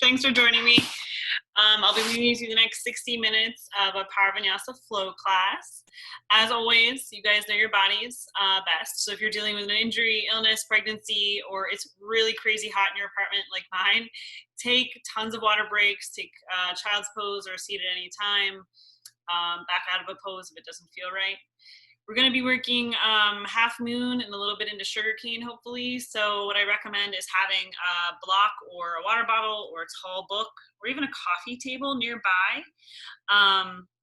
Thanks for joining me. I'll be leading you through the next 60 minutes of a power vinyasa flow class. As always, you guys know your bodies best. So if you're dealing with an injury, illness, pregnancy, or it's really crazy hot in your apartment like mine, take tons of water breaks, take child's pose or seat at any time, back out of a pose if it doesn't feel right. We're going to be working half moon and a little bit into Sugarcane, hopefully. So what I recommend is having a block or a water bottle or a tall book or even a coffee table nearby.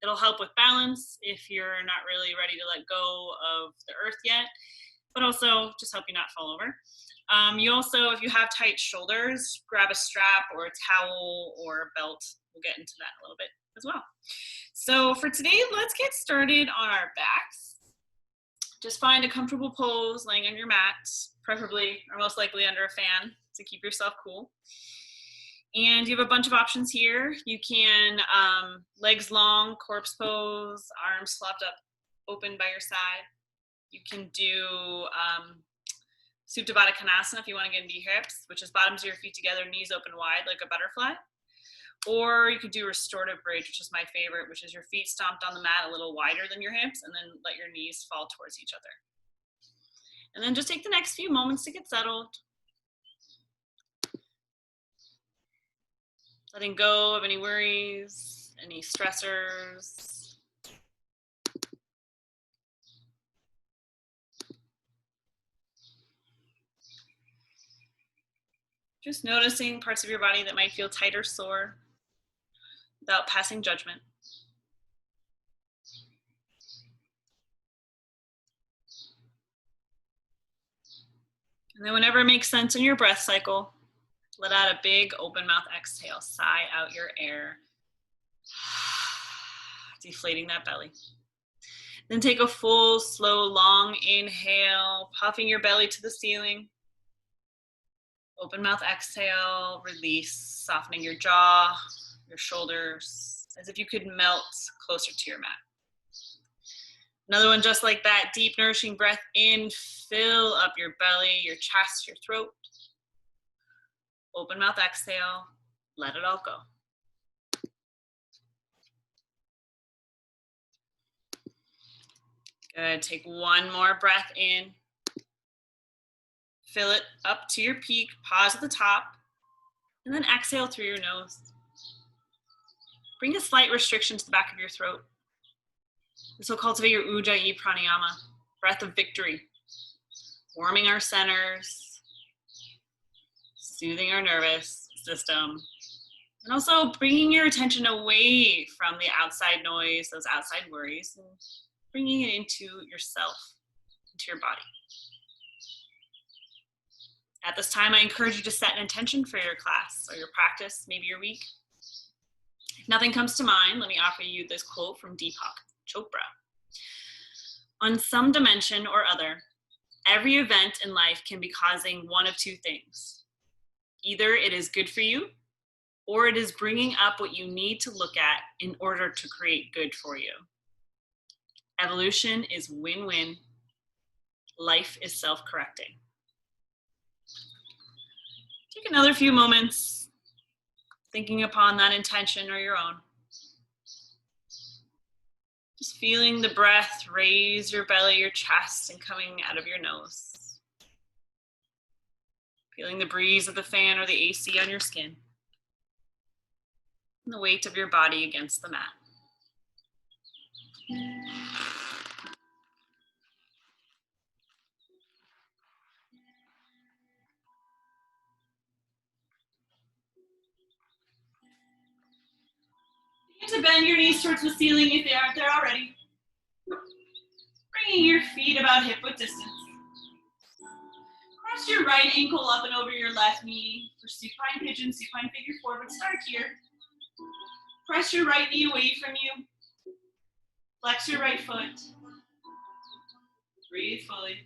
It'll help with balance if you're not really ready to let go of the earth yet, but also just help you not fall over. You also, if you have tight shoulders, grab a strap or a towel or a belt. We'll get into that a little bit as well. So for today, let's get started on our backs. Just find a comfortable pose laying on your mat, preferably or most likely under a fan to keep yourself cool. And you have a bunch of options here. You can legs long, corpse pose, arms flopped up open by your side. You can do Supta Baddha Konasana if you want to get into your hips, which is bottoms of your feet together, knees open wide like a butterfly. Or you could do restorative bridge, which is my favorite, which is your feet stomped on the mat a little wider than your hips and then let your knees fall towards each other. And then just take the next few moments to get settled. Letting go of any worries, any stressors. Just noticing parts of your body that might feel tight or sore without passing judgment. And then whenever it makes sense in your breath cycle, let out a big open mouth exhale. Sigh out your air. Deflating that belly. Then take a full, slow, long inhale, puffing your belly to the ceiling. Open mouth exhale, release, softening your jaw, your shoulders, as if you could melt closer to your mat. Another one just like that, deep nourishing breath in, fill up your belly, your chest, your throat. Open mouth exhale, let it all go. Good, take one more breath in. Fill it up to your peak, pause at the top, and then exhale through your nose. Bring a slight restriction to the back of your throat. This will cultivate your Ujjayi pranayama, breath of victory, warming our centers, soothing our nervous system, and also bringing your attention away from the outside noise, those outside worries, and bringing it into yourself, into your body. At this time, I encourage you to set an intention for your class or your practice, maybe your week. If nothing comes to mind, let me offer you this quote from Deepak Chopra. On some dimension or other, every event in life can be causing one of two things. Either it is good for you, or it is bringing up what you need to look at in order to create good for you. Evolution is win-win. Life is self-correcting. Take another few moments thinking upon that intention or your own. Just feeling the breath raise your belly, your chest, and coming out of your nose. Feeling the breeze of the fan or the AC on your skin. And the weight of your body against the mat. To bend your knees towards the ceiling if they aren't there already. Bringing your feet about hip-width distance. Cross your right ankle up and over your left knee for supine pigeon, supine figure four, but start here. Press your right knee away from you. Flex your right foot. Breathe fully.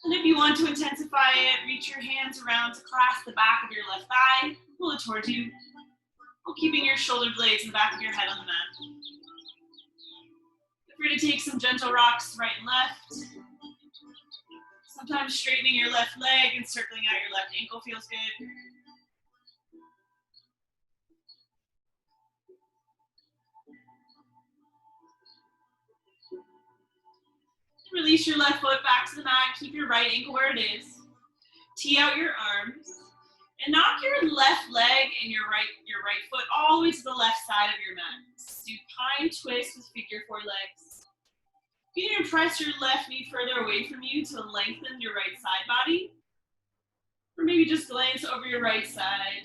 And if you want to intensify it, reach your hands around to clasp the back of your left thigh, pull it towards you, while keeping your shoulder blades in the back of your head on the mat. Feel free to take some gentle rocks right and left. Sometimes straightening your left leg and circling out your left ankle feels good. Release your left foot back to the mat. Keep your right ankle where it is. Tee out your arms. And knock your left leg and your right foot all the way to the left side of your mat. Do pine twist with figure four legs. You can even press your left knee further away from you to lengthen your right side body. Or maybe just glance over your right side.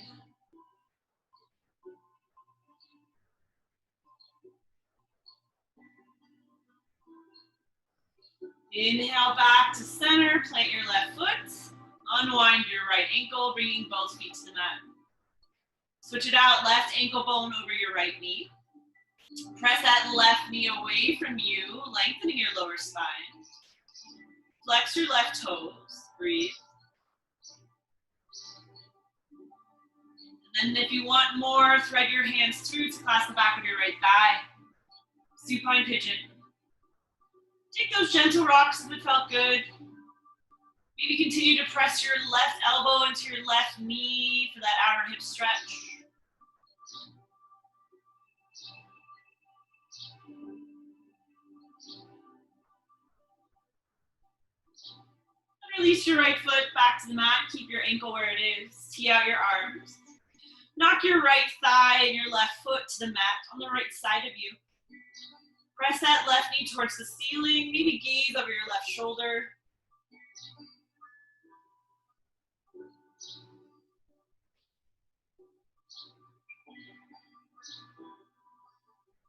Inhale back to center, plant your left foot. Unwind your right ankle, bringing both feet to the mat. Switch it out, left ankle bone over your right knee. Press that left knee away from you, lengthening your lower spine. Flex your left toes, breathe. And then if you want more, thread your hands through to clasp the back of your right thigh. Supine pigeon. Take those gentle rocks if it felt good. Maybe continue to press your left elbow into your left knee for that outer hip stretch. And release your right foot back to the mat. Keep your ankle where it is. Tee out your arms. Knock your right thigh and your left foot to the mat on the right side of you. Press that left knee towards the ceiling. Maybe gaze over your left shoulder.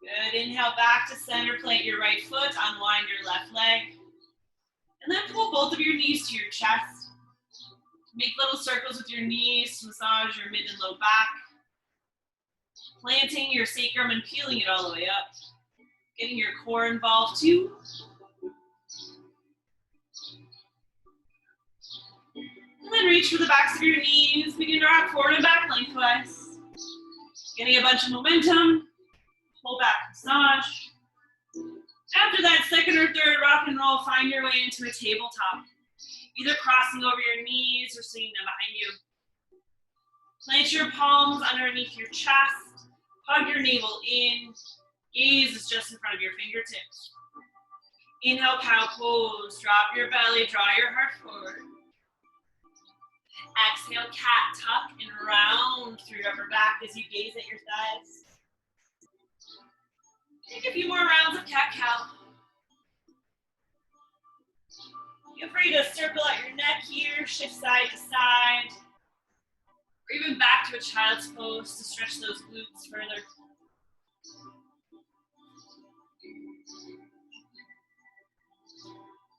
Good. Inhale back to center. Plant your right foot. Unwind your left leg. And then pull both of your knees to your chest. Make little circles with your knees to massage your mid and low back. Planting your sacrum and peeling it all the way up. Getting your core involved too. And then reach for the backs of your knees. Begin to rock forward and back lengthwise. Getting a bunch of momentum. Pull back, massage. After that second or third rock and roll, find your way into a tabletop. Either crossing over your knees or swinging them behind you. Plant your palms underneath your chest. Hug your navel in. Gaze is just in front of your fingertips. Inhale, cow pose. Drop your belly, draw your heart forward. Exhale, cat, tuck and round through your upper back as you gaze at your thighs. Take a few more rounds of cat-cow. Feel free to circle out your neck here, shift side to side, or even back to a child's pose to stretch those glutes further.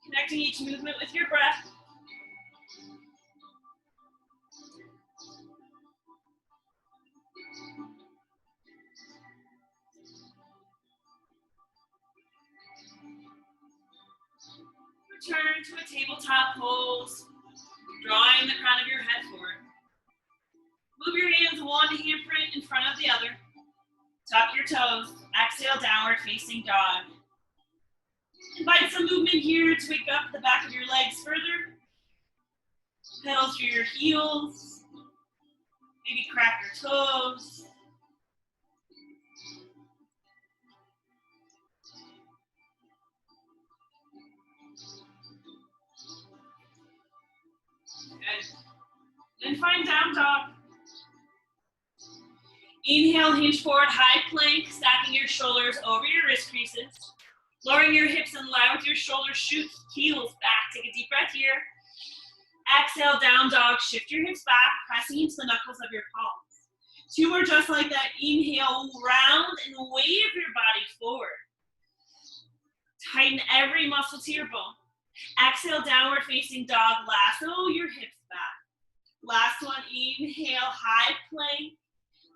Connecting each movement with your breath. Return to a tabletop pose, drawing the crown of your head forward. Move your hands one handprint in front of the other. Tuck your toes. Exhale, downward facing dog. Invite some movement here to wake up the back of your legs further. Pedal through your heels. Maybe crack your toes. Good. Then find down dog. Inhale, hinge forward, high plank, stacking your shoulders over your wrist creases. Lowering your hips in line with your shoulders, shoot heels back. Take a deep breath here. Exhale, down dog, shift your hips back, pressing into the knuckles of your palms. Two more just like that. Inhale, round and wave your body forward. Tighten every muscle to your bone. Exhale, downward facing dog, lasso your hips back. Last one, inhale, high plank.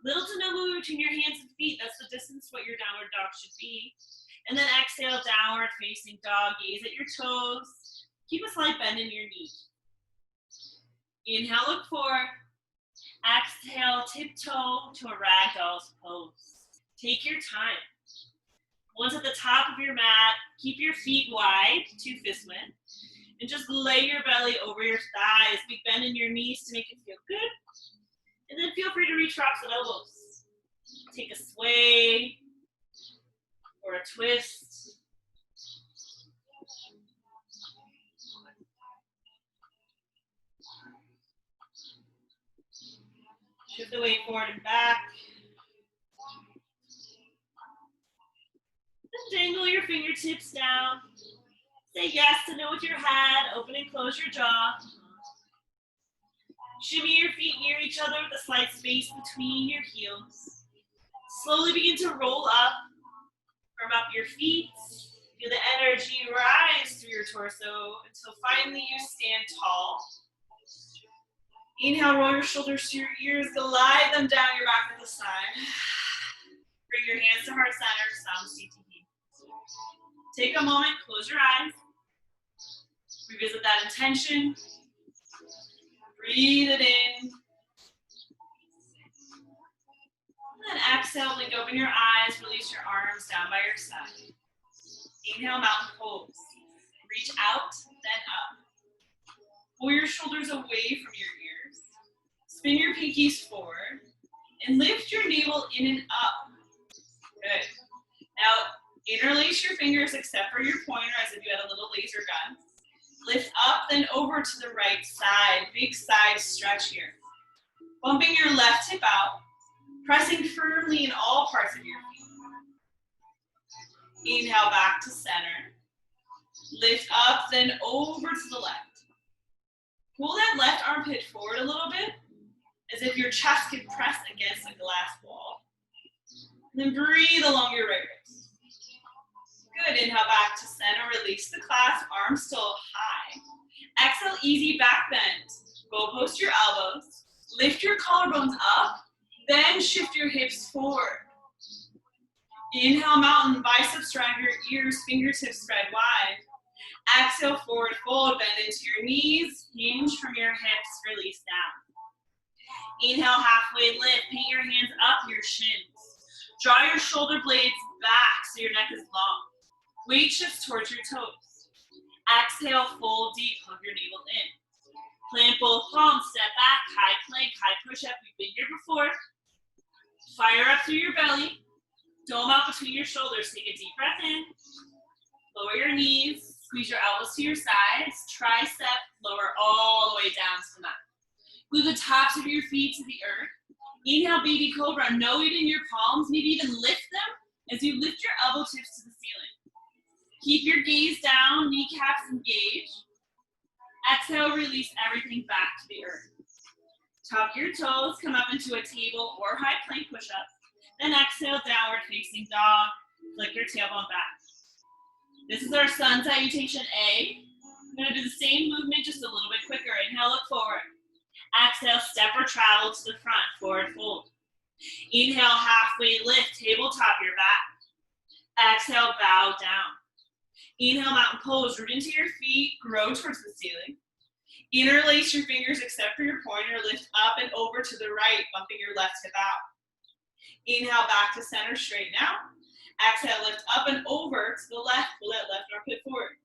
Little to no movement between your hands and feet. That's the distance what your downward dog should be. And then exhale, downward facing dog. Gaze at your toes. Keep a slight bend in your knee. Inhale, look forward. Exhale, tiptoe to a ragdoll's pose. Take your time. Once at the top of your mat, keep your feet wide, 2 fist width. And just lay your belly over your thighs. Big bend in your knees to make it feel good. And then feel free to reach for opposite elbows. Take a sway or a twist. Shift the weight forward and back. Then dangle your fingertips down. Say yes to know with your head. Open and close your jaw. Shimmy your feet near each other with a slight space between your heels. Slowly begin to roll up. Firm up your feet. Feel the energy rise through your torso until finally you stand tall. Inhale, roll your shoulders to your ears, glide them down your back to the side. Bring your hands to heart center, sound CTP. Take a moment, close your eyes. Revisit that intention. Breathe it in. And then exhale, blink open your eyes, release your arms down by your side. Inhale, mountain pose. Reach out, then up. Pull your shoulders away from your ears. Spin your pinkies forward. And lift your navel in and up. Good. Now, interlace your fingers except for your pointer as if you had a little laser gun. Lift up, then over to the right side. Big side stretch here. Bumping your left hip out. Pressing firmly in all parts of your feet. Inhale back to center. Lift up, then over to the left. Pull that left armpit forward a little bit, as if your chest could press against a glass wall. And then breathe along your right wrist. Good, inhale back to center, release the clasp, arms still high. Exhale, easy back bend. Go post your elbows, lift your collarbones up, then shift your hips forward. Inhale, mountain, biceps around your ears, fingertips spread wide. Exhale, forward fold, bend into your knees, hinge from your hips, release down. Inhale, halfway lift, paint your hands up your shins. Draw your shoulder blades back so your neck is long. Weight shifts towards your toes. Exhale, fold deep, hug your navel in. Plant both palms, step back, high plank, high push-up. We've been here before. Fire up through your belly. Dome out between your shoulders. Take a deep breath in. Lower your knees. Squeeze your elbows to your sides. Tricep, lower all the way down to the mat. Glue the tops of your feet to the earth. Inhale, baby cobra. No weight in your palms. Maybe even lift them as you lift your elbow tips to the ceiling. Keep your gaze down, kneecaps engaged. Exhale, release everything back to the earth. Tuck your toes, come up into a table or high plank push-up. Then exhale, downward facing dog. Flick your tailbone back. This is our sun salutation A. I'm gonna do the same movement, just a little bit quicker. Inhale, look forward. Exhale, step or travel to the front, forward fold. Inhale, halfway lift, tabletop your back. Exhale, bow down. Inhale, mountain pose, root into your feet, grow towards the ceiling. Interlace your fingers except for your pointer, lift up and over to the right, bumping your left hip out. Inhale, back to center, straighten out. Exhale, lift up and over to the left, pull that left armpit forward.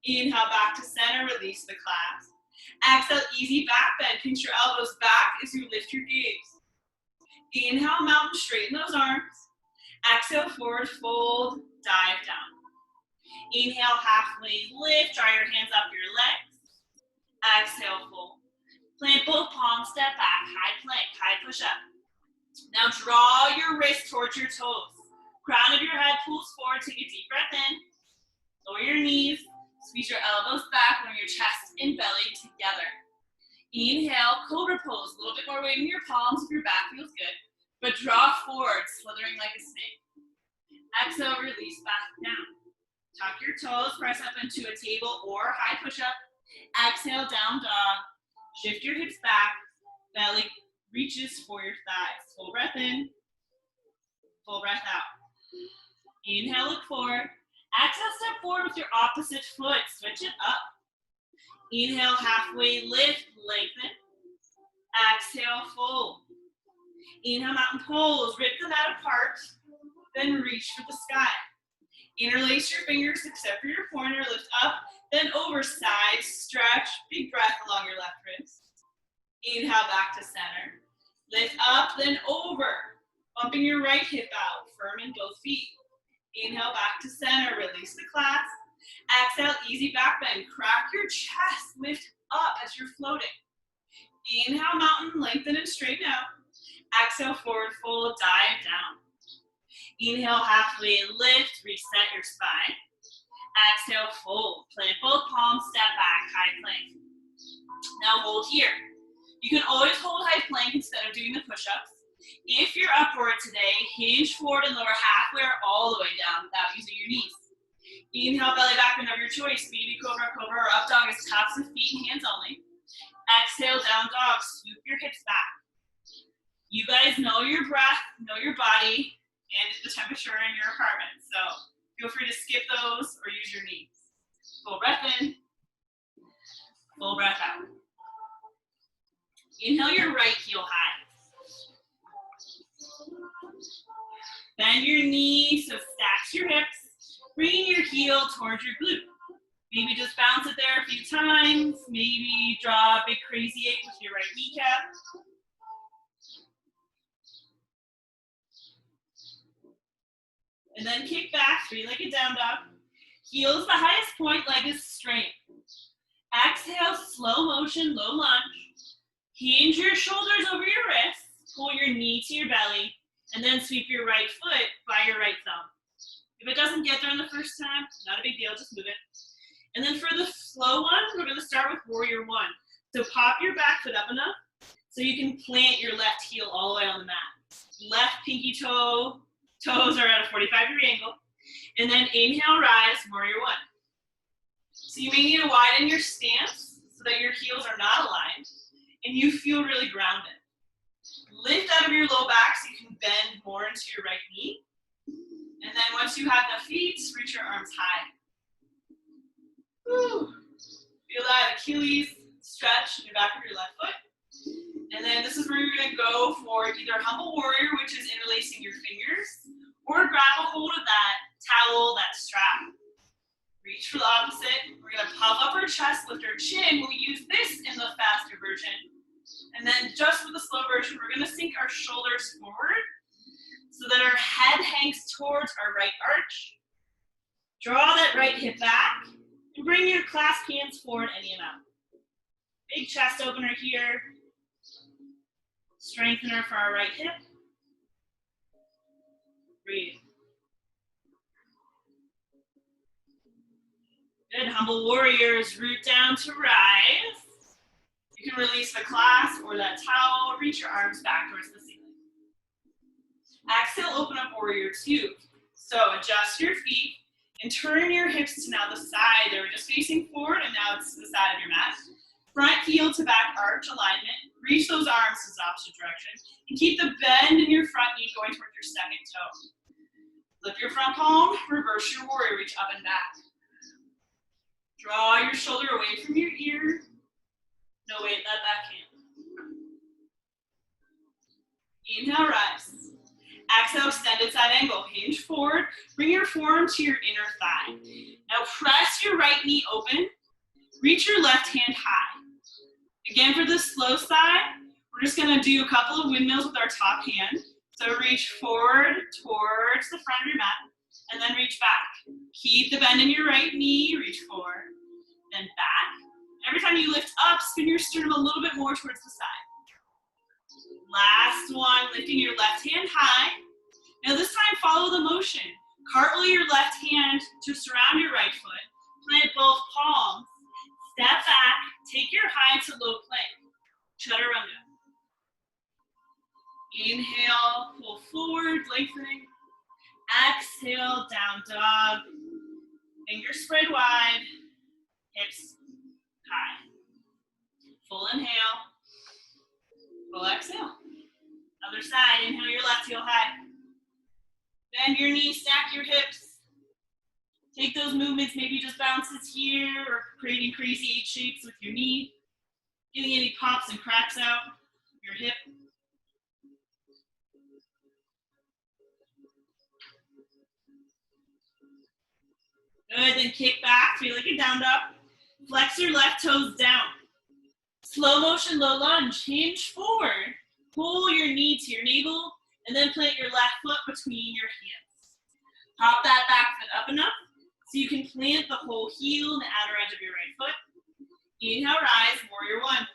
Inhale, back to center, release the clasp. Exhale, easy back bend, pinch your elbows back as you lift your gaze. Inhale, mountain, straighten those arms. Exhale, forward fold, dive down. Inhale, halfway lift, draw your hands up your legs. Exhale, fold. Plant both palms, step back, high plank, high push up. Now draw your wrists towards your toes. Crown of your head pulls forward, take a deep breath in. Lower your knees, squeeze your elbows back, bring your chest and belly together. Inhale, cobra pose, a little bit more weight in your palms if your back feels good, but draw forward, slithering like a snake. Exhale, release back down. Tuck your toes, press up into a table or high push-up. Exhale, down dog. Shift your hips back, belly reaches for your thighs. Full breath in, full breath out. Inhale, look forward. Exhale, step forward with your opposite foot. Switch it up. Inhale, halfway lift, lengthen. Exhale, fold. Inhale, mountain pose. Rip the mat apart. Then reach for the sky. Interlace your fingers except for your pointer. Lift up, Then over side stretch, big breath along your left wrist. Inhale back to center. Lift up, then over. Bumping your right hip out, firm in both feet. Inhale back to center, release the clasp. Exhale, easy back bend. Crack your chest, lift up as you're floating. Inhale, mountain, lengthen and straighten out. Exhale, forward fold, dive down. Inhale, halfway lift, reset your spine. Exhale, fold. Plant both palms, step back, high plank. Now hold here. You can always hold high plank instead of doing the push-ups. If you're upward today, hinge forward and lower halfway or all the way down without using your knees. Inhale, belly back bend of your choice. Baby cobra, cobra, or up dog is tops of feet and hands only. Exhale, down dog, swoop your hips back. You guys know your breath, know your body, and the temperature in your apartment. So feel free to skip those or use your knees. Full breath in, full breath out. Inhale your right heel high. Bend your knees so stacks your hips. Bring your heel towards your glute. Maybe just bounce it there a few times. Maybe draw a big crazy 8 with your right kneecap. And then kick back, three-legged down dog. Heel is the highest point, leg is straight. Exhale, slow motion, low lunge. Hinge your shoulders over your wrists. Pull your knee to your belly. And then sweep your right foot by your right thumb. If it doesn't get there on the first time, not a big deal, just move it. And then for the slow one, we're gonna start with warrior one. So pop your back foot up enough so you can plant your left heel all the way on the mat. Left pinky toes are at a 45-degree angle. And then inhale, rise, warrior one. So you may need to widen your stance so that your heels are not aligned and you feel really grounded. Lift out of your low back so you can bend more into your right knee. And then once you have the feet, reach your arms high. Woo. Feel that Achilles stretch in the back of your left foot. And then this is where you're gonna go for either humble warrior, which is interlacing your fingers, or grab a hold of that towel, that strap. Reach for the opposite. We're gonna puff up our chest, lift our chin. We'll use this in the faster version. And then just for the slow version, we're gonna sink our shoulders forward so that our head hangs towards our right arch. Draw that right hip back and bring your clasped hands forward any amount. Big chest opener here. Strengthener for our right hip. Breathe. Good, humble warriors, root down to rise. You can release the clasp or that towel, reach your arms back towards the ceiling. Exhale, open up warrior two. So adjust your feet and turn your hips to now the side. They were just facing forward and now it's the side of your mat. Front heel to back arch alignment. Reach those arms to the opposite direction. And keep the bend in your front knee going towards your second toe. Lift your front palm, reverse your warrior, reach up and back. Draw your shoulder away from your ear. No, wait, let that count. Inhale, rise. Exhale, extended side angle. Hinge forward. Bring your forearm to your inner thigh. Now press your right knee open. Reach your left hand high. Again, for the slow side, we're just gonna do a couple of windmills with our top hand. So reach forward towards the front of your mat, and then reach back. Keep the bend in your right knee, reach forward, then back. Every time you lift up, spin your sternum a little bit more towards the side. Last one, lifting your left hand high. Now this time, follow the motion. Cartwheel your left hand to surround your right foot. Plant both palms. Step back, take your high to low plank. Chaturanga. Inhale, pull forward, lengthening. Exhale, down dog. Fingers spread wide, hips high. Full inhale, full exhale. Other side, inhale your left heel high. Bend your knees, stack your hips. Take those movements, maybe just bounces here or creating crazy H shapes with your knee. Getting any pops and cracks out your hip. Good, then kick back, three-legged down dog. Flex your left toes down. Slow motion, low lunge, hinge forward. Pull your knee to your navel, and then plant your left foot between your hands. Pop that back foot up enough so you can plant the whole heel and the outer edge of your right foot. Inhale, rise, warrior one.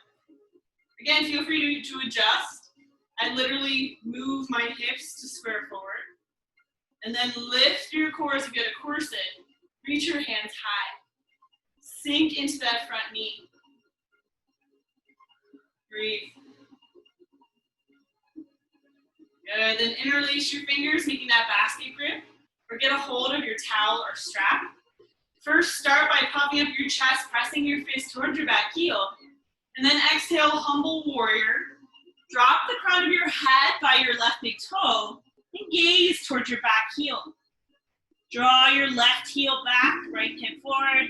Again, feel free to adjust. I literally move my hips to square forward. And then lift your core as if you had a corset. Reach your hands high. Sink into that front knee. Breathe. Good, then interlace your fingers, making that basket grip, or get a hold of your towel or strap. First, start by puffing up your chest, pressing your fist towards your back heel. And then exhale, humble warrior. Drop the crown of your head by your left big toe and gaze towards your back heel. Draw your left heel back, right hip forward.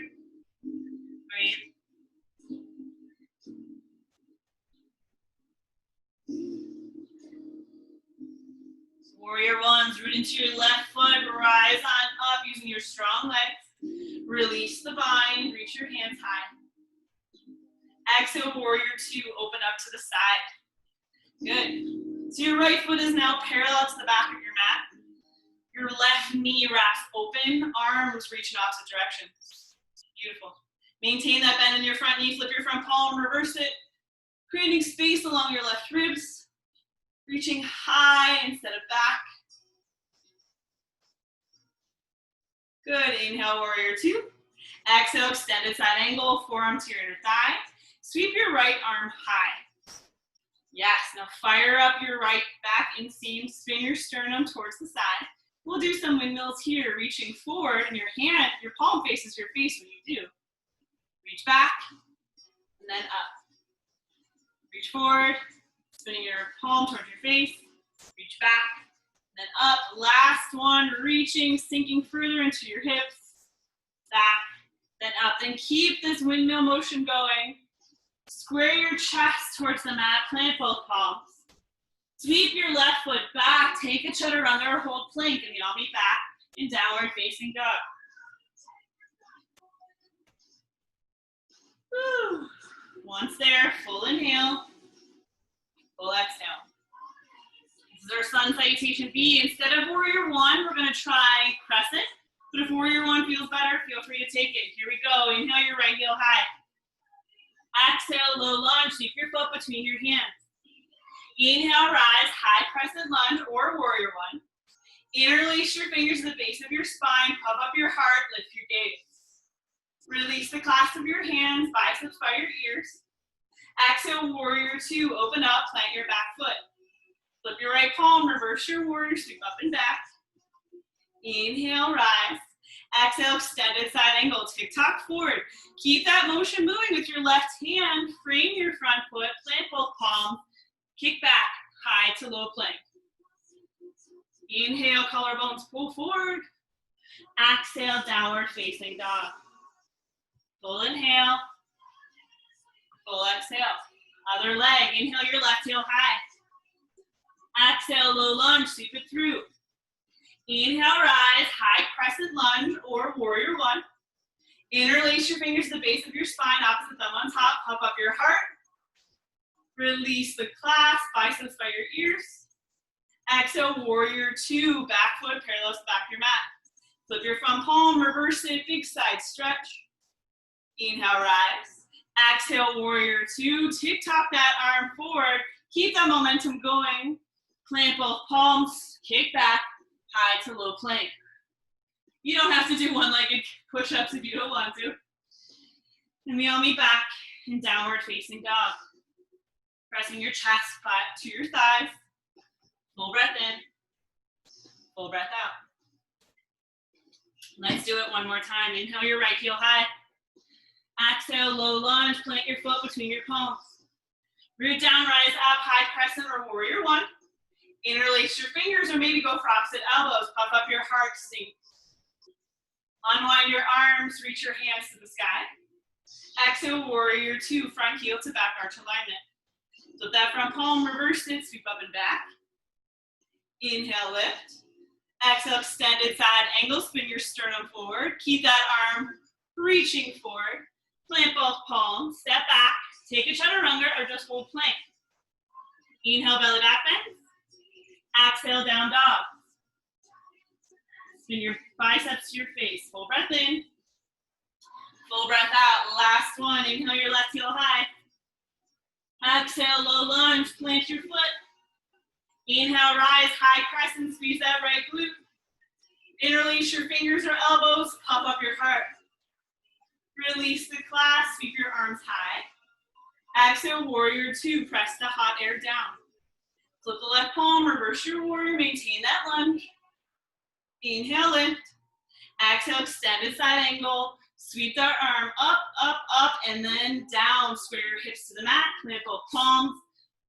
Breathe. Warrior ones, root into your left foot, rise on up using your strong legs. Release the bind, reach your hands high. Exhale, warrior two, open up to the side. Good. So your right foot is now parallel to the back of your mat. Your left knee wraps open, arms reach in opposite directions. Beautiful. Maintain that bend in your front knee, flip your front palm, reverse it, creating space along your left ribs. Reaching high instead of back. Good, inhale, warrior two. Exhale, extended side angle, forearm to your inner thigh. Sweep your right arm high. Yes, now fire up your right back inseam, spin your sternum towards the side. We'll do some windmills here, reaching forward, and your palm faces your face when you do. Reach back, and then up. Reach forward. Spinning your palm towards your face, reach back, then up. Last one, reaching, sinking further into your hips, back, then up. Then keep this windmill motion going. Square your chest towards the mat, plant both palms. Sweep your left foot back, take a chaturanga or hold plank, and you'll be back in downward facing dog. Woo. Once there, full inhale. Full exhale. This is our sun salutation B. Instead of warrior one, we're going to try crescent. But if warrior one feels better, feel free to take it. Here we go. Inhale your right heel high. Exhale, low lunge. Sweep your foot between your hands. Inhale, rise, high crescent lunge or warrior one. Interlace your fingers to the base of your spine. Puff up your heart. Lift your gaze. Release the clasp of your hands, biceps by your ears. Exhale, warrior two, open up, plant your back foot. Flip your right palm, reverse your warrior, sweep up and back. Inhale, rise. Exhale, extended side angle, tick-tock forward. Keep that motion moving with your left hand, frame your front foot, plant both palms, kick back, high to low plank. Inhale, collarbones pull forward. Exhale, downward facing dog. Full inhale. Full exhale. Other leg. Inhale your left heel high. Exhale, low lunge. Sweep it through. Inhale, rise. High crescent lunge or warrior one. Interlace your fingers to the base of your spine, opposite thumb on top. Puff up your heart. Release the clasp, biceps by your ears. Exhale, warrior two. Back foot parallel to the back of your mat. Flip your front palm, reverse it, big side stretch. Inhale, rise. Exhale, warrior two. Tick-tock that arm forward. Keep that momentum going. Plant both palms. Kick back. High to low plank. You don't have to do one-legged push-ups if you don't want to. And we all meet back in downward facing dog. Pressing your chest flat to your thighs. Full breath in. Full breath out. Let's do it one more time. Inhale your right heel high. Exhale, low lunge, plant your foot between your palms. Root down, rise up, high crescent or warrior one. Interlace your fingers or maybe go for opposite elbows. Puff up your heart, sink. Unwind your arms, reach your hands to the sky. Exhale, warrior two, front heel to back arch alignment. Flip that front palm, reverse it, sweep up and back. Inhale, lift. Exhale, extended side angle, spin your sternum forward. Keep that arm reaching forward. Plant both palms, step back, take a chaturanga or just hold plank. Inhale, belly back bend. Exhale, down dog. Spin your biceps to your face. Full breath in. Full breath out. Last one. Inhale your left heel high. Exhale, low lunge. Plant your foot. Inhale, rise, high crescent. Squeeze that right glute. Interlace your fingers or elbows. Puff up your heart. Release the clasp. Sweep your arms high. Exhale, warrior two. Press the hot air down. Flip the left palm. Reverse your warrior. Maintain that lunge. Inhale, lift. Exhale, extended side angle. Sweep that arm up, up, up, and then down. Square your hips to the mat. Plant both palms.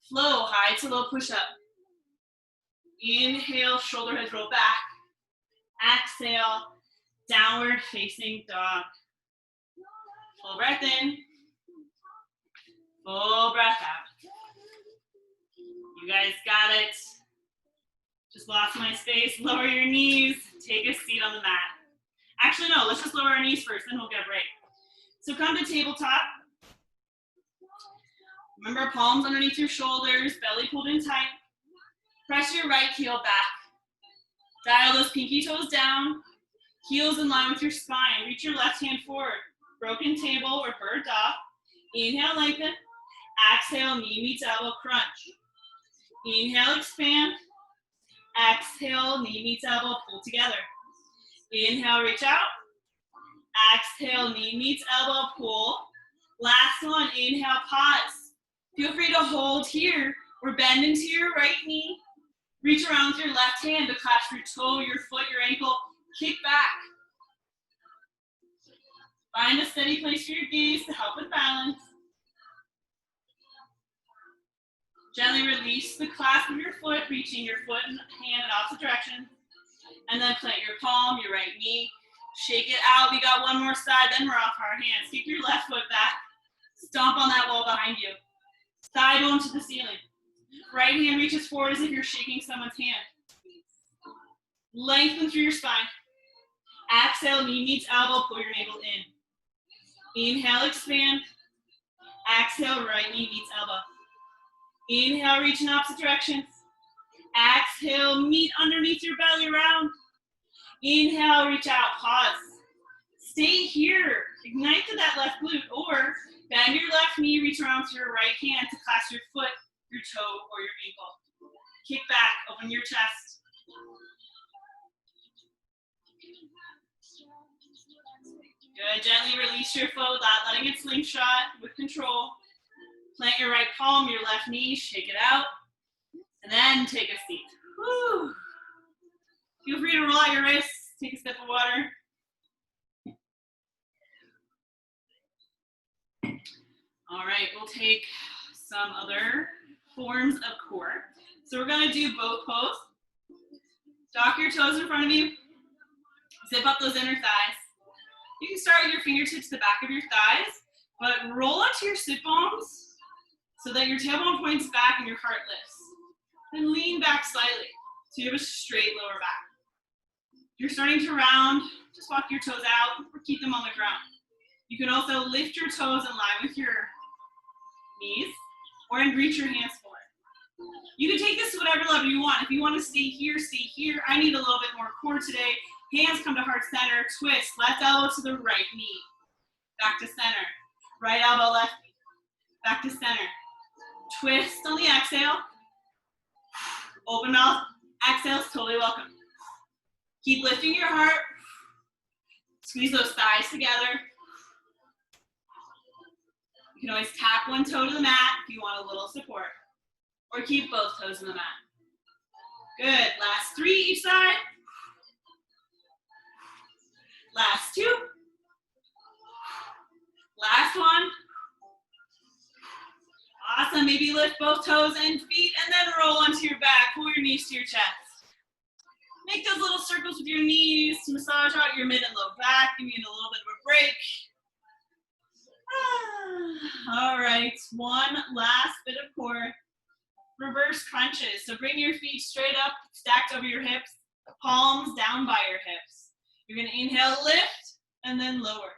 Flow, high to low push up. Inhale, shoulder heads roll back. Exhale, downward facing dog. Full breath in. Full breath out. You guys got it. Just lost my space. Lower your knees. Take a seat on the mat. Actually, no, let's just lower our knees first, then we'll get a break. So come to tabletop. Remember, palms underneath your shoulders, belly pulled in tight. Press your right heel back. Dial those pinky toes down. Heels in line with your spine. Reach your left hand forward. Broken table or bird dog. Inhale, lengthen. Exhale, knee meets elbow crunch. Inhale, expand. Exhale, knee meets elbow, pull together. Inhale, reach out. Exhale, knee meets elbow, pull. Last one, inhale, pause. Feel free to hold here or bend into your right knee. Reach around with your left hand to clasp your toe, your foot, your ankle. Kick back. Find a steady place for your gaze to help with balance. Gently release the clasp of your foot, reaching your foot and hand in opposite directions. And then plant your palm, your right knee. Shake it out. We got one more side, then we're off our hands. Kick your left foot back. Stomp on that wall behind you. Thigh bone to the ceiling. Right hand reaches forward as if you're shaking someone's hand. Lengthen through your spine. Exhale, knee meets elbow, pull your navel in. Inhale, expand. Exhale, right knee meets elbow. Inhale, reach in opposite directions. Exhale, meet underneath your belly round. Inhale, reach out, pause. Stay here. Ignite to that left glute, or bend your left knee, reach around with your right hand to clasp your foot, your toe, or your ankle. Kick back, open your chest. Good, gently release your foot without letting it slingshot, with control. Plant your right palm, your left knee, shake it out, and then take a seat. Woo. Feel free to roll out your wrists, take a sip of water. All right, we'll take some other forms of core. So we're gonna do boat pose. Dock your toes in front of you. Zip up those inner thighs. You can start with your fingertips to the back of your thighs, but roll onto your sit bones so that your tailbone points back and your heart lifts. Then lean back slightly so you have a straight lower back. If you're starting to round, just walk your toes out or keep them on the ground. You can also lift your toes in line with your knees or reach your hands forward. You can take this to whatever level you want. If you want to stay here, stay here. I need a little bit more core today. Hands come to heart center, twist, left elbow to the right knee. Back to center. Right elbow, left knee. Back to center. Twist on the exhale. Open mouth. Exhale is totally welcome. Keep lifting your heart. Squeeze those thighs together. You can always tap one toe to the mat if you want a little support. Or keep both toes in the mat. Good. Last three each side. Last two. Last one. Awesome. Maybe lift both toes and feet and then roll onto your back. Pull your knees to your chest. Make those little circles with your knees to massage out your mid and low back. Give you a little bit of a break. All right. One last bit of core. Reverse crunches. So bring your feet straight up, stacked over your hips, palms down by your hips. You're going to inhale, lift, and then lower.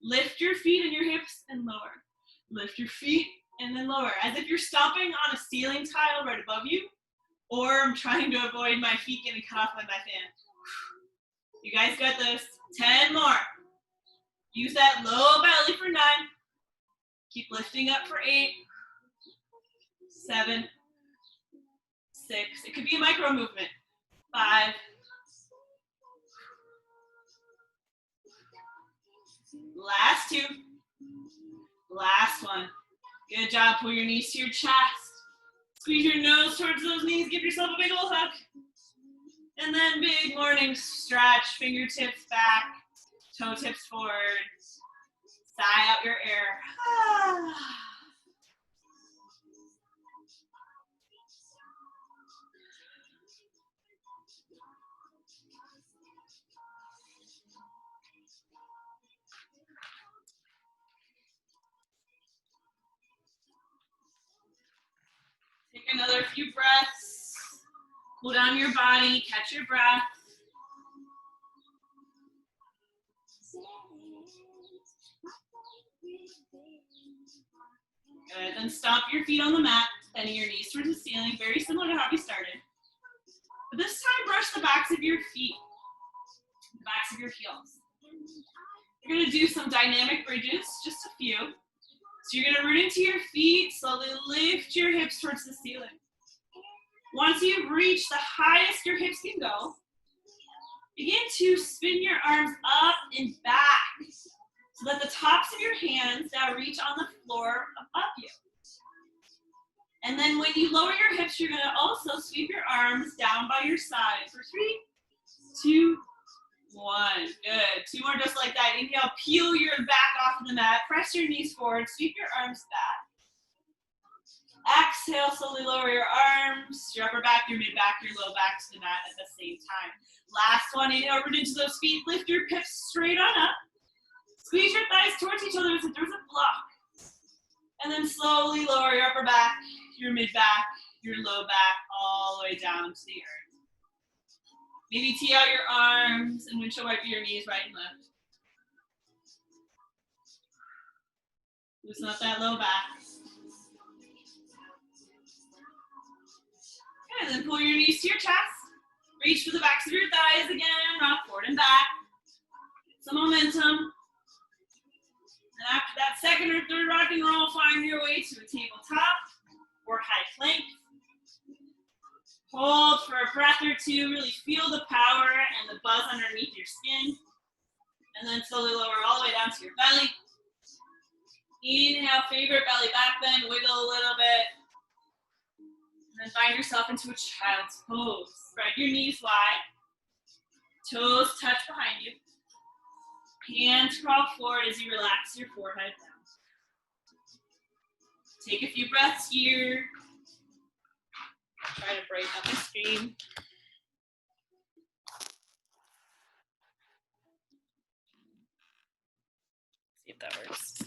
Lift your feet and your hips and lower. Lift your feet and then lower, as if you're stomping on a ceiling tile right above you, or I'm trying to avoid my feet getting cut off by my fan. You guys got this. 10 more. Use that low belly for 9. Keep lifting up for 8, 7, 6. It could be a micro movement. 5. Last 2. Last 1. Good job. Pull your knees to your chest. Squeeze your nose towards those knees. Give yourself a big old hug. And then big morning stretch. Fingertips back. Toe tips forward. Sigh out your air. Take another few breaths. Cool down your body. Catch your breath. Good. Then stomp your feet on the mat, bending your knees towards the ceiling, very similar to how we started. But this time, brush the backs of your feet, the backs of your heels. You're going to do some dynamic bridges, just a few. So you're going to root into your feet, slowly lift your hips towards the ceiling. Once you've reached the highest your hips can go, begin to spin your arms up and back, so that the tops of your hands now reach on the floor above you. And then when you lower your hips, you're going to also sweep your arms down by your side for 3, 2, 1. Good. 2 more just like that. Inhale, peel your back off of the mat. Press your knees forward. Sweep your arms back. Exhale, slowly lower your arms, your upper back, your mid back, your low back to the mat at the same time. Last one. Inhale, root into those feet. Lift your hips straight on up. Squeeze your thighs towards each other as if there's a block. And then slowly lower your upper back, your mid back, your low back, all the way down to the earth. Maybe tee out your arms and windshield wiper your knees right and left. Loosen up that low back. And then pull your knees to your chest. Reach for the backs of your thighs again. Rock forward and back. Some momentum. And after that second or third rock and roll, find your way to a tabletop or high plank. Hold for a breath or 2. Really feel the power and the buzz underneath your skin. And then slowly lower all the way down to your belly. Inhale, favorite belly back bend. Wiggle a little bit. And then find yourself into a child's pose. Spread your knees wide. Toes touch behind you. Hands crawl forward as you relax your forehead down. Take a few breaths here. Try to brighten up the screen. See if that works.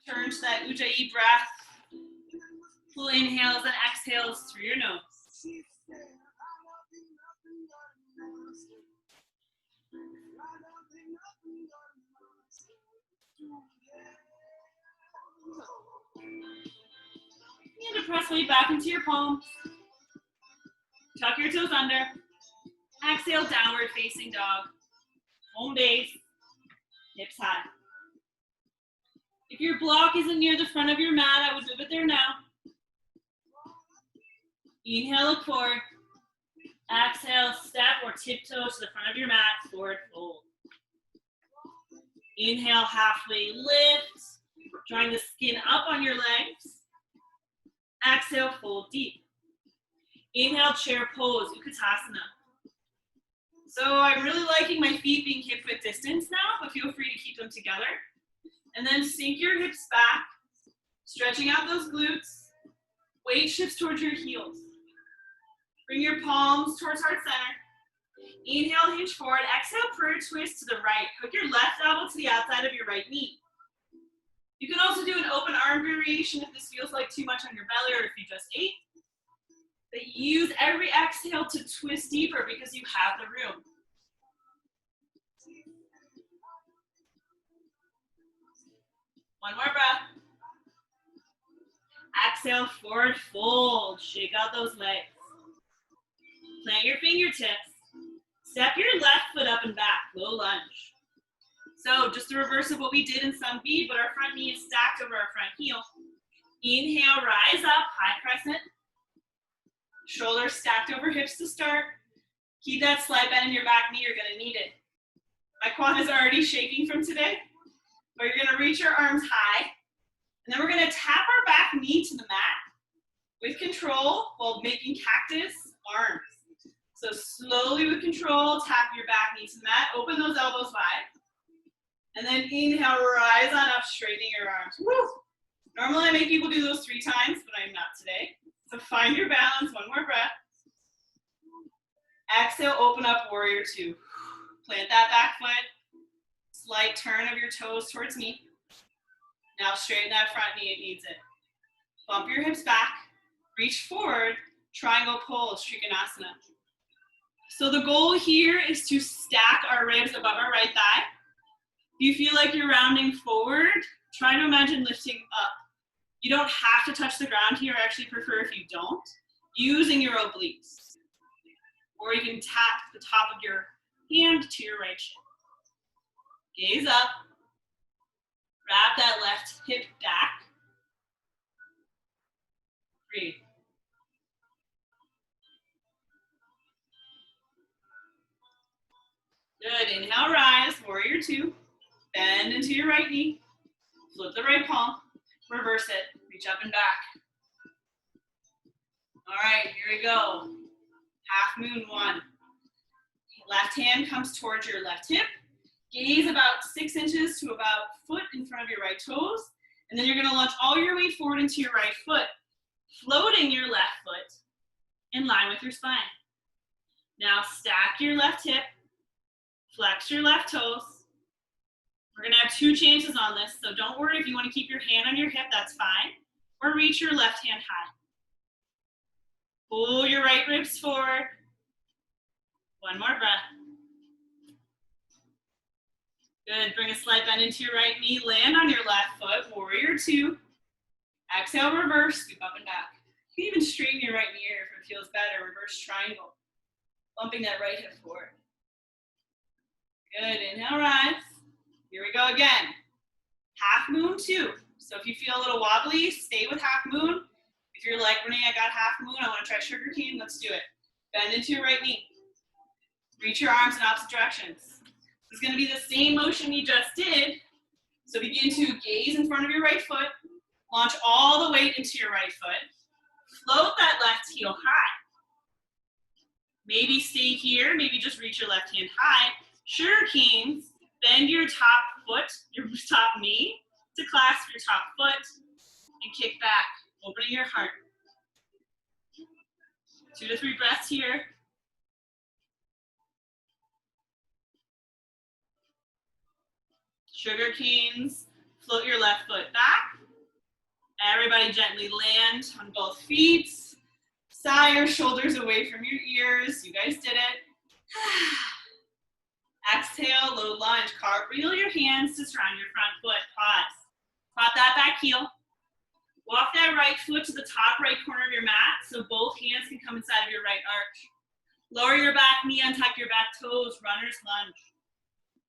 Turn to that Ujjayi breath. Full inhales and exhales through your nose. And to press weight back into your palms. Tuck your toes under. Exhale, downward facing dog. Home base. Hips high. If your block isn't near the front of your mat, I would move it there now. Inhale, look forward. Exhale, step or tiptoe to the front of your mat, forward fold. Inhale, halfway lift, drawing the skin up on your legs. Exhale, fold deep. Inhale, chair pose, Utkatasana. So I'm really liking my feet being hip width distance now, but feel free to keep them together. And then sink your hips back, stretching out those glutes. Weight shifts towards your heels. Bring your palms towards heart center. Inhale, hinge forward. Exhale, prayer twist to the right. Hook your left elbow to the outside of your right knee. You can also do an open arm variation if this feels like too much on your belly or if you just ate. But use every exhale to twist deeper because you have the room. One more breath. Exhale, forward fold. Shake out those legs. Plant your fingertips. Step your left foot up and back, low lunge. So just the reverse of what we did in some B, but our front knee is stacked over our front heel. Inhale, rise up, high crescent. Shoulders stacked over hips to start. Keep that slight bend in your back knee, you're gonna need it. My quad is already shaking from today, but you're gonna reach your arms high, and then we're gonna tap our back knee to the mat with control while making cactus arms. So slowly with control, tap your back knee to the mat, open those elbows wide, and then inhale, rise on up, straightening your arms. Woo! Normally I make people do those 3 times, but I'm not today. So find your balance, one more breath. Exhale, open up, warrior 2. Plant that back foot, slight turn of your toes towards me. Now straighten that front knee, it needs it. Bump your hips back, reach forward, triangle pose, Trikonasana. So the goal here is to stack our ribs above our right thigh. If you feel like you're rounding forward, try to imagine lifting up. You don't have to touch the ground here. I actually prefer if you don't, using your obliques. Or you can tap the top of your hand to your right shin. Gaze up. Wrap that left hip back. Breathe. Good. Inhale, rise, warrior 2. Bend into your right knee. Flip the right palm. Reverse it. Reach up and back. All right, here we go. Half moon 1. Left hand comes towards your left hip. Gaze about 6 inches to about foot in front of your right toes. And then you're gonna launch all your weight forward into your right foot, floating your left foot in line with your spine. Now stack your left hip, flex your left toes. We're gonna have 2 chances on this, so don't worry if you wanna keep your hand on your hip, that's fine. Or reach your left hand high. Pull your right ribs forward. One more breath. Good, bring a slight bend into your right knee, land on your left foot, warrior 2. Exhale, reverse, scoop up and back. You can even straighten your right knee here if it feels better, reverse triangle. Bumping that right hip forward. Good, inhale, rise. Here we go again. Half moon 2. So if you feel a little wobbly, stay with half moon. If you're like, Renee, I got half moon, I wanna try Sugarcane, let's do it. Bend into your right knee. Reach your arms in opposite directions. This is gonna be the same motion we just did. So begin to gaze in front of your right foot, launch all the weight into your right foot, float that left heel high. Maybe stay here, maybe just reach your left hand high. Sugarcanes, bend your top foot, your top knee to clasp your top foot and kick back, opening your heart. 2 to 3 breaths here. Sugarcanes, float your left foot back. Everybody gently land on both feet. Sigh your shoulders away from your ears. You guys did it. Exhale, low lunge. Cartwheel your hands to surround your front foot. Pause. Pop that back heel. Walk that right foot to the top right corner of your mat so both hands can come inside of your right arch. Lower your back knee, untuck your back toes, runner's lunge.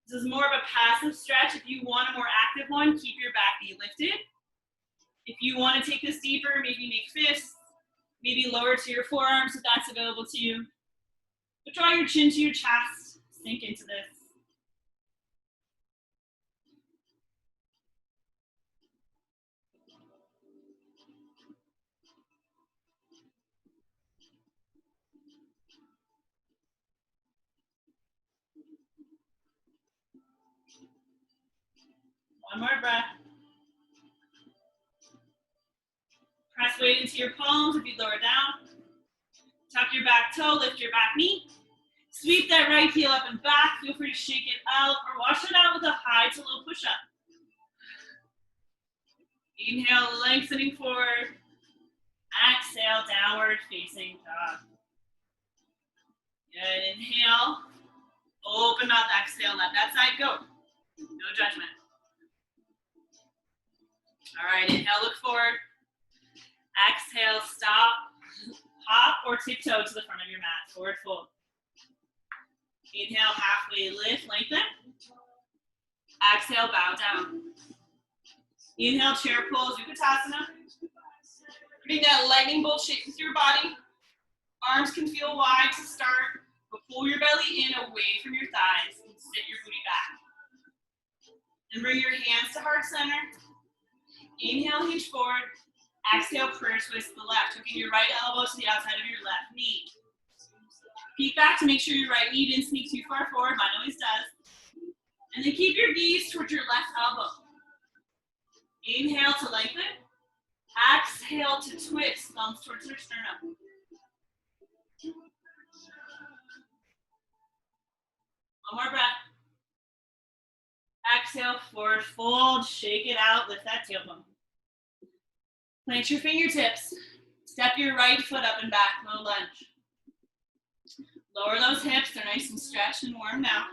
This is more of a passive stretch. If you want a more active one, keep your back knee lifted. If you want to take this deeper, maybe make fists, maybe lower to your forearms if that's available to you. But draw your chin to your chest, sink into this. One more breath. Press weight into your palms if you lower down. Tuck your back toe, lift your back knee. Sweep that right heel up and back. Feel free to shake it out or wash it out with a high to low push-up. Inhale, lengthening forward. Exhale, downward facing dog. Good, inhale. Open up, exhale, let that side go. No judgment. All right, inhale, look forward. Exhale, stop, hop or tiptoe to the front of your mat, forward fold. Inhale, halfway lift, lengthen. Exhale, bow down. Inhale, chair pose, Utkatasana. Bring that lightning bolt shape with your body. Arms can feel wide to start, but pull your belly in away from your thighs and sit your booty back. And bring your hands to heart center. Inhale, hinge forward. Exhale, prayer twist to the left, hooking your right elbow to the outside of your left knee. Peek back to make sure your right knee didn't sneak too far forward, mine always does. And then keep your gaze towards your left elbow. Inhale to lengthen. Exhale to twist, thumbs towards your sternum. One more breath. Exhale, forward fold, shake it out, lift that tailbone. Plant your fingertips. Step your right foot up and back, low lunge. Lower those hips, they're nice and stretched and warm now.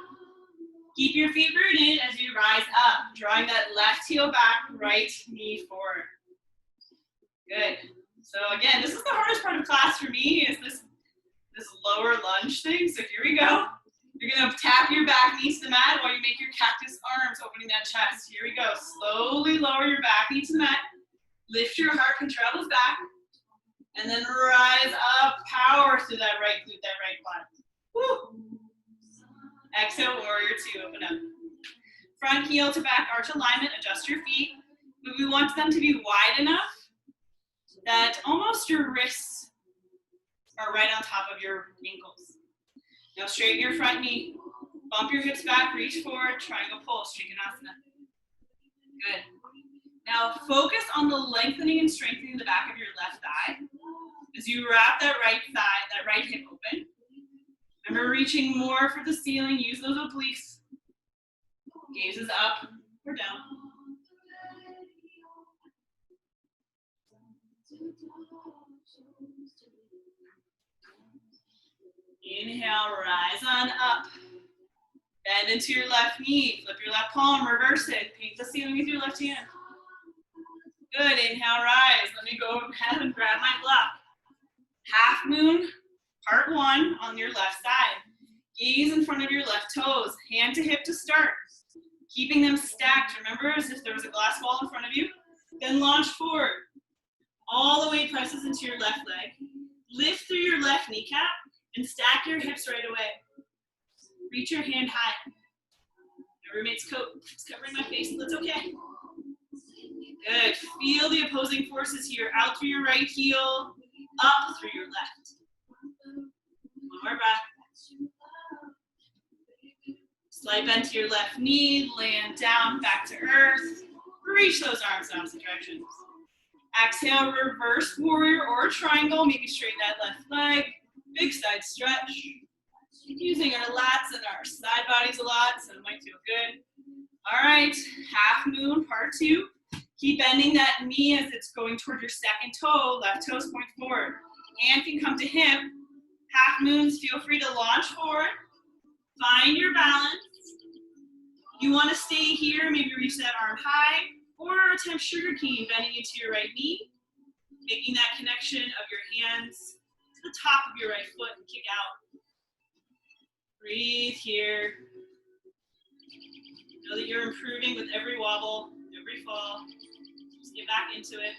Keep your feet rooted as you rise up, drawing that left heel back, right knee forward. Good. So again, this is the hardest part of class for me, is this lower lunge thing. So here we go. You're gonna tap your back knee to the mat while you make your cactus arms, opening that chest. Here we go. Slowly lower your back knee to the mat. Lift your heart, contrail those back. And then rise up, power through that right glute, that right quad. Woo. Exhale, warrior two, open up. Front heel to back arch alignment, adjust your feet. But we want them to be wide enough that almost your wrists are right on top of your ankles. Now straighten your front knee, bump your hips back, reach forward, triangle pose, Trikonasana. Good. Now focus on the lengthening and strengthening the back of your left thigh. As you wrap that right thigh, that right hip open. Remember reaching more for the ceiling, use those obliques. Gaze is up or down. Inhale, rise on up. Bend into your left knee, flip your left palm, reverse it. Paint the ceiling with your left hand. Good, inhale, rise. Let me go ahead and grab my block. Half moon, part one on your left side. Gaze in front of your left toes, hand to hip to start. Keeping them stacked, remember, as if there was a glass wall in front of you. Then launch forward. All the weight presses into your left leg. Lift through your left kneecap and stack your hips right away. Reach your hand high. My roommate's coat is covering my face, that's okay. Good, feel the opposing forces here. Out through your right heel, up through your left. One more breath. Slight bend to your left knee, land down, back to earth. Reach those arms in opposite directions. Exhale, reverse warrior or triangle. Maybe straighten that left leg. Big side stretch. Using our lats and our side bodies a lot, so it might feel good. All right, half moon, part two. Keep bending that knee as it's going toward your second toe. Left toes point forward. Hand can come to hip. Half moons, feel free to launch forward. Find your balance. You want to stay here, maybe reach that arm high, or attempt sugarcane, bending into your right knee, making that connection of your hands to the top of your right foot and kick out. Breathe here. Know that you're improving with every wobble, every fall. Just get back into it.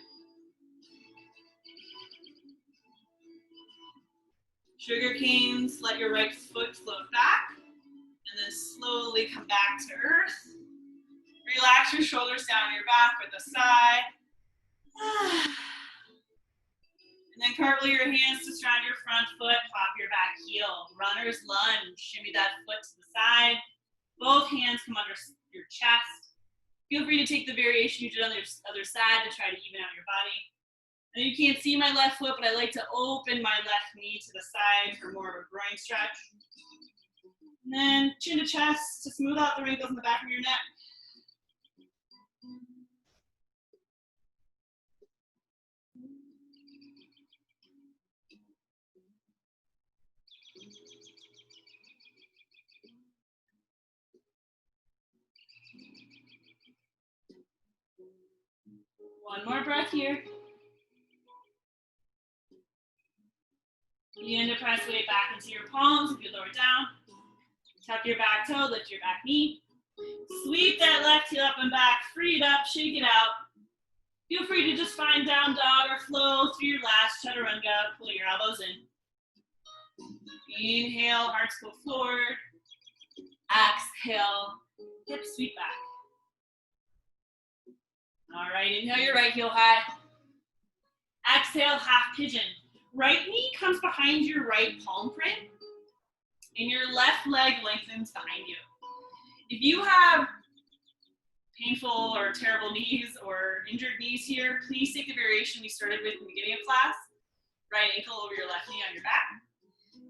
Sugar canes, let your right foot float back, and then slowly come back to earth. Relax your shoulders down your back with a sigh. And then cartwheel your hands to surround your front foot, pop your back heel. Runner's lunge, shimmy that foot to the side. Both hands come under your chest. Feel free to take the variation you did on the other side to try to even out your body. And you can't see my left foot, but I like to open my left knee to the side for more of a groin stretch. And then chin to chest to smooth out the wrinkles in the back of your neck. more breath here. Begin to press weight back into your palms if you lower down. Tuck your back toe, lift your back knee. Sweep that left heel up and back, free it up, shake it out. Feel free to just find down dog or flow through your last chaturanga. Pull your elbows in. Inhale, hearts go forward. Exhale, hips sweep back. All right, inhale your right heel high. Exhale, half pigeon. Right knee comes behind your right palm print, and your left leg lengthens behind you. If you have painful or terrible knees or injured knees here, please take the variation we started with in the beginning of class. Right ankle over your left knee on your back.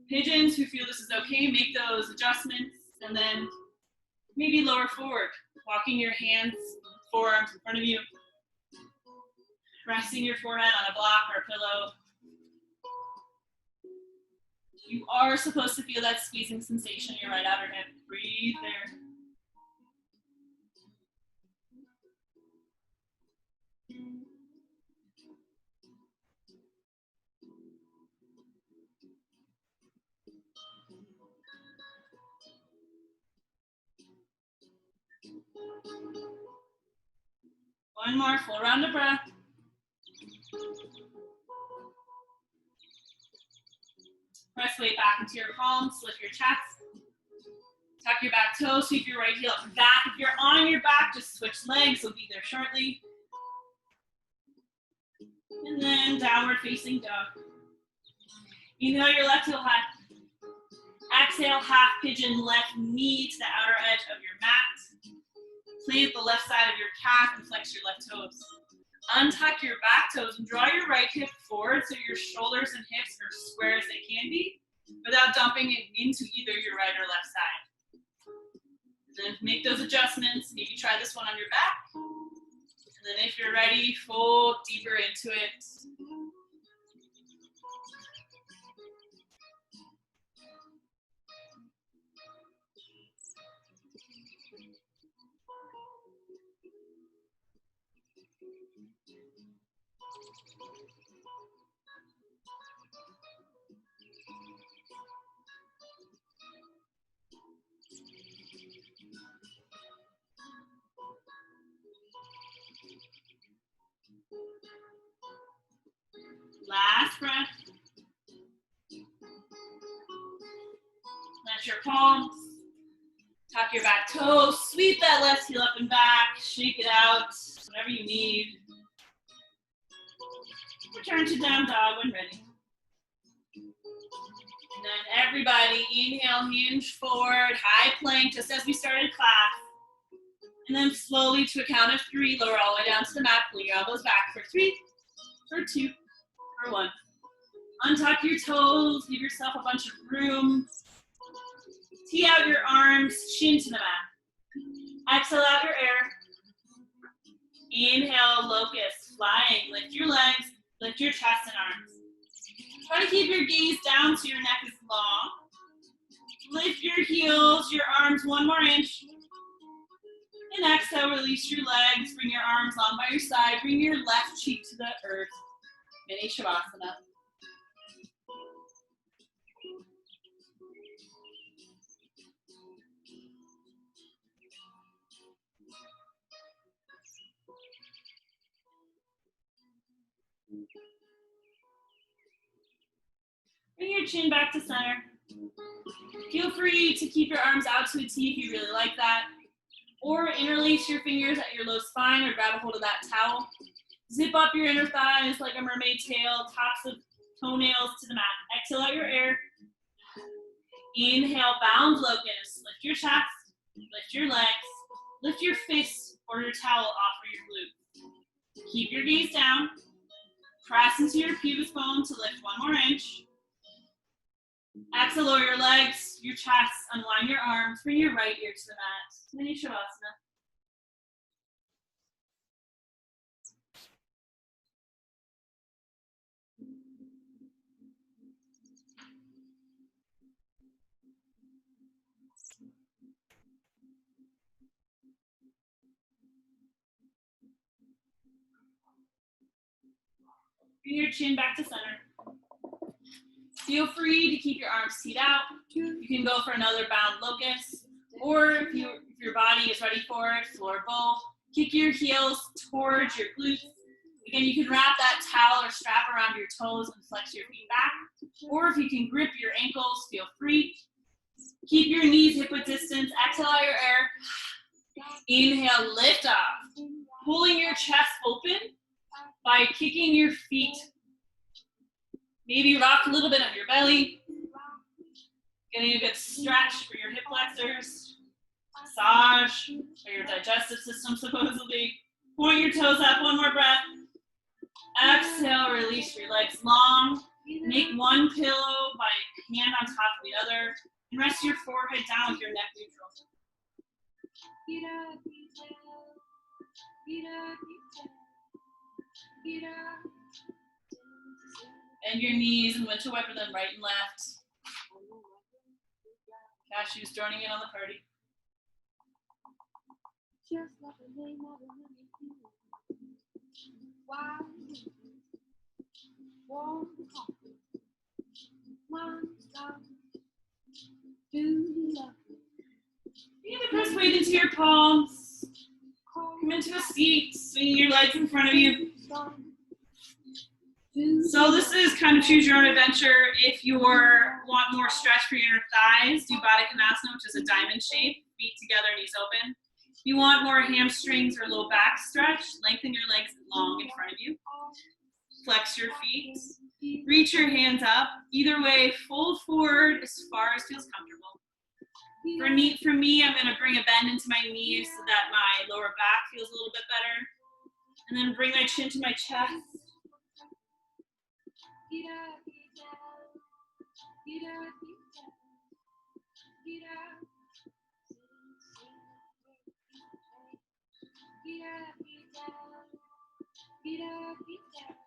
Pigeons who feel this is okay, make those adjustments, and then maybe lower forward, walking your hands, forearms in front of you, resting your forehead on a block or a pillow. You are supposed to feel that squeezing sensation in your right outer hip. Breathe there. One more full round of breath. Press weight back into your palms, lift your chest. Tuck your back toe, sweep your right heel up and back. If you're on your back, just switch legs, we'll be there shortly. And then downward facing dog. Inhale your left heel high. Exhale, half pigeon, left knee to the outer edge of your mat. Plant the left side of your calf and flex your left toes. Untuck your back toes and draw your right hip forward so your shoulders and hips are square as they can be without dumping it into either your right or left side. And then make those adjustments. Maybe try this one on your back. And then if you're ready, fold deeper into it. Last breath. Plant your palms. Tuck your back toes. Sweep that left heel up and back. Shake it out. Whatever you need. Return to down dog when ready. And then everybody inhale, hinge forward, high plank, just as we started class. And then slowly to a count of 3, lower all the way down to the mat. Pull your elbows back for 3, for 2, for 1. Untuck your toes, give yourself a bunch of room. Tee out your arms, chin to the mat. Exhale out your air. Inhale, locust, flying. Lift your legs, lift your chest and arms. Try to keep your gaze down so your neck is long. Lift your heels, your arms 1 more inch. And exhale, release your legs, bring your arms long by your side, bring your left cheek to the earth. Mini Shavasana. Bring your chin back to center. Feel free to keep your arms out to a T if you really like that. Or interlace your fingers at your low spine or grab a hold of that towel. Zip up your inner thighs like a mermaid tail, tops of toenails to the mat. Exhale out your air. Inhale, bound locust. Lift your chest, lift your legs, lift your fists or your towel off for your glutes. Keep your gaze down. Press into your pubic bone to lift 1 more inch. Exhale, lower your legs, your chest, unwind your arms, bring your right ear to the mat. Mini Shavasana. Bring your chin back to center. Feel free to keep your arms teed out. You can go for another bound locust, or if your body is ready for it, floor bowl. Kick your heels towards your glutes. Again, you can wrap that towel or strap around your toes and flex your feet back. Or if you can grip your ankles, feel free. Keep your knees hip width distance. Exhale out your air. Inhale, lift off. Pulling your chest open by kicking your feet. Maybe rock a little bit on your belly. Getting a good stretch for your hip flexors. Massage for your digestive system, supposedly. Point your toes up, one more breath. Exhale, release your legs long. Make one pillow by hand on top of the other. And rest your forehead down with your neck neutral. Bend your knees and windshield wiper them right and left. Cashews joining in on the party. Just like a name of a why? Warm coffee. Do you love me? You're gonna press weight into your palms. Come into a seat, swinging your legs in front of you. So this is kind of choose your own adventure. If you want more stretch for your inner thighs, do Baddha Konasana, which is a diamond shape, feet together, knees open. If you want more hamstrings or low back stretch, lengthen your legs long in front of you. Flex your feet. Reach your hands up. Either way, fold forward as far as feels comfortable. For me, I'm going to bring a bend into my knees so that my lower back feels a little bit better. And then bring my chin to my chest.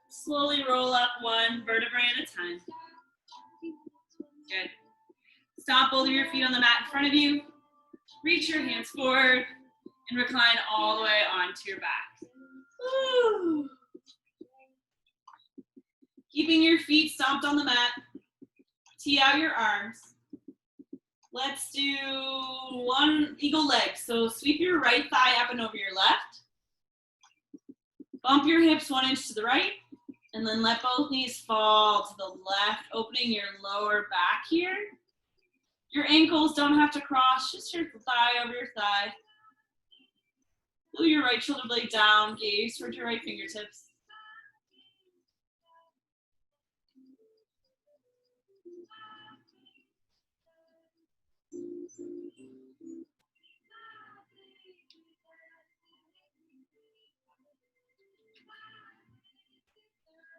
Slowly roll up one vertebrae at a time. Good. Stomp both of your feet on the mat in front of you. Reach your hands forward and recline all the way onto your back. Woo. Keeping your feet stomped on the mat. Tee out your arms. Let's do one eagle leg. So sweep your right thigh up and over your left. Bump your hips 1 inch to the right. And then let both knees fall to the left, opening your lower back here. Your ankles don't have to cross, just your thigh over your thigh. Pull your right shoulder blade down, gaze towards your right fingertips.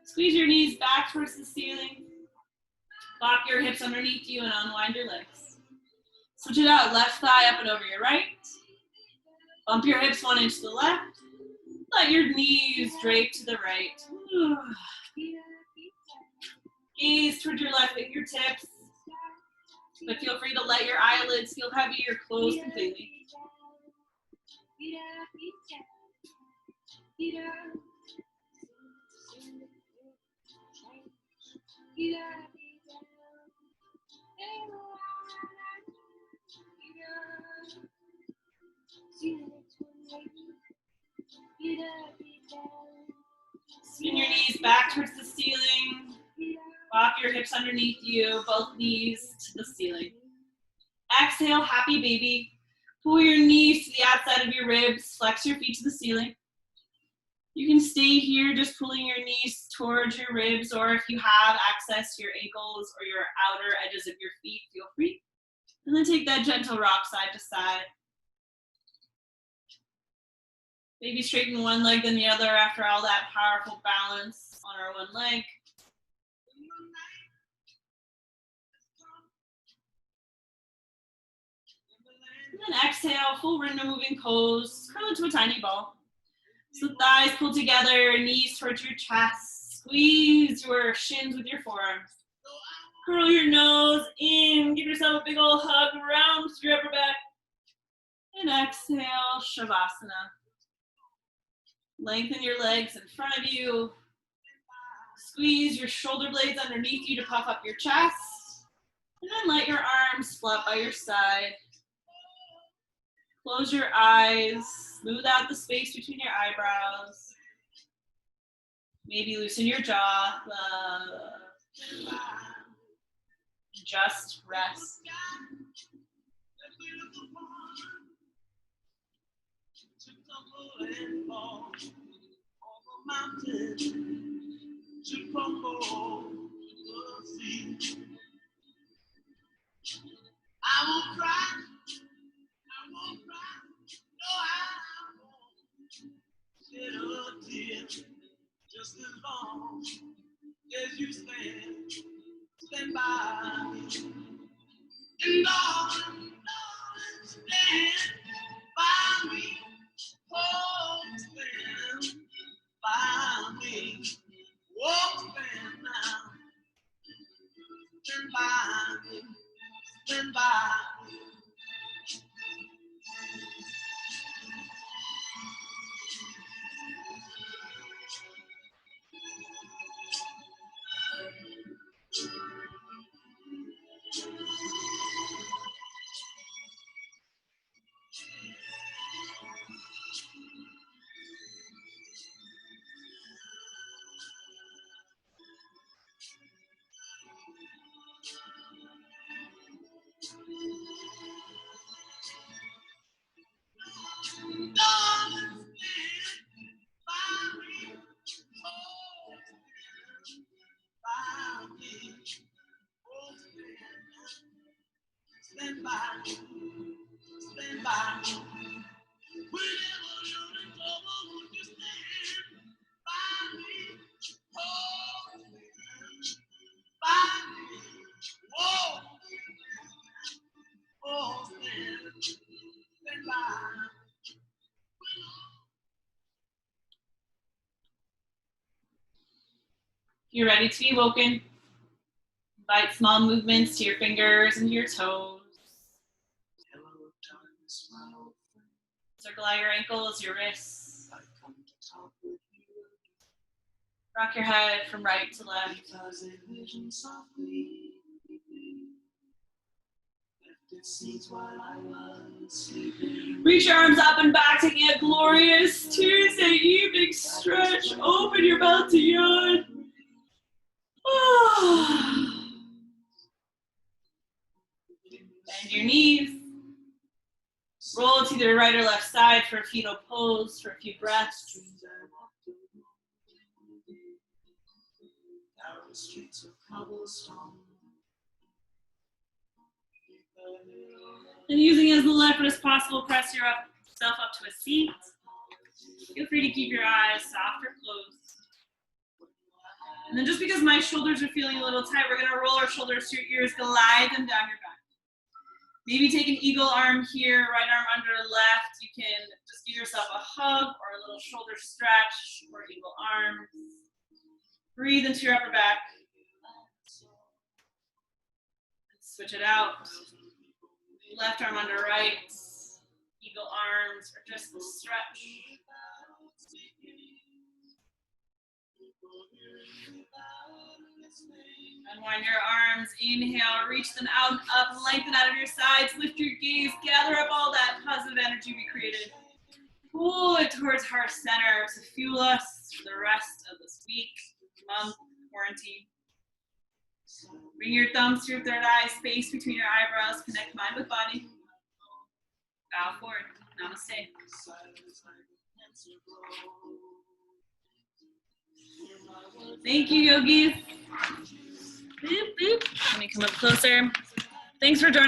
Squeeze your knees back towards the ceiling. Lock your hips underneath you and unwind your legs. Switch it out, left thigh up and over your right. Bump your hips 1 inch to the left. Let your knees drape to the right. Gaze towards your left fingertips. But feel free to let your eyelids feel heavy or close completely. Spin your knees back towards the ceiling. Walk your hips underneath you, both knees to the ceiling. Exhale, happy baby. Pull your knees to the outside of your ribs. Flex your feet to the ceiling. You can stay here just pulling your knees towards your ribs, or if you have access to your ankles or your outer edges of your feet, feel free. And then take that gentle rock side to side. Maybe straighten one leg then the other after all that powerful balance on our one leg. And then exhale, full window moving pose. Curl into a tiny ball. So thighs pull together, knees towards your chest. Squeeze your shins with your forearms. Curl your nose in. Give yourself a big old hug around your upper back. And exhale, Shavasana. Lengthen your legs in front of you. Squeeze your shoulder blades underneath you to puff up your chest. And then let your arms flat by your side. Close your eyes. Smooth out the space between your eyebrows. Maybe loosen your jaw. Just rest. I won't cry. I won't cry. No, I won't shed a tear. Just as long as you stand by me. And darling, stand by me. Oh, stand by me. Oh, stand now. Stand by me. Stand by me. Stand by me. Stand by me. Whenever you're in trouble, would you stand by me? Oh, stand by me. Oh, oh, stand by me. You're ready to be woken. Invite small movements to your fingers and your toes. Circle out your ankles, your wrists. Rock your head from right to left. Reach your arms up and back, taking a glorious Tuesday evening stretch. Open your mouth to yawn. Bend your knees. Roll to the right or left side for a fetal pose for a few breaths. And using as little effort as possible, press yourself up to a seat. Feel free to keep your eyes soft or closed. And then just because my shoulders are feeling a little tight, we're gonna roll our shoulders to your ears, glide them down your back. Maybe take an eagle arm here, right arm under left. You can just give yourself a hug or a little shoulder stretch or eagle arms. Breathe into your upper back. Switch it out. Left arm under right. Eagle arms or just the stretch. Unwind your arms, inhale, reach them out and up, lengthen out of your sides, lift your gaze, gather up all that positive energy we created. Pull it towards heart center to fuel us for the rest of this week, month, quarantine. Bring your thumbs to your third eye, space between your eyebrows, connect mind with body. Bow forward, namaste. Thank you, yogis. Boop, boop. Let me come up closer. Thanks for joining.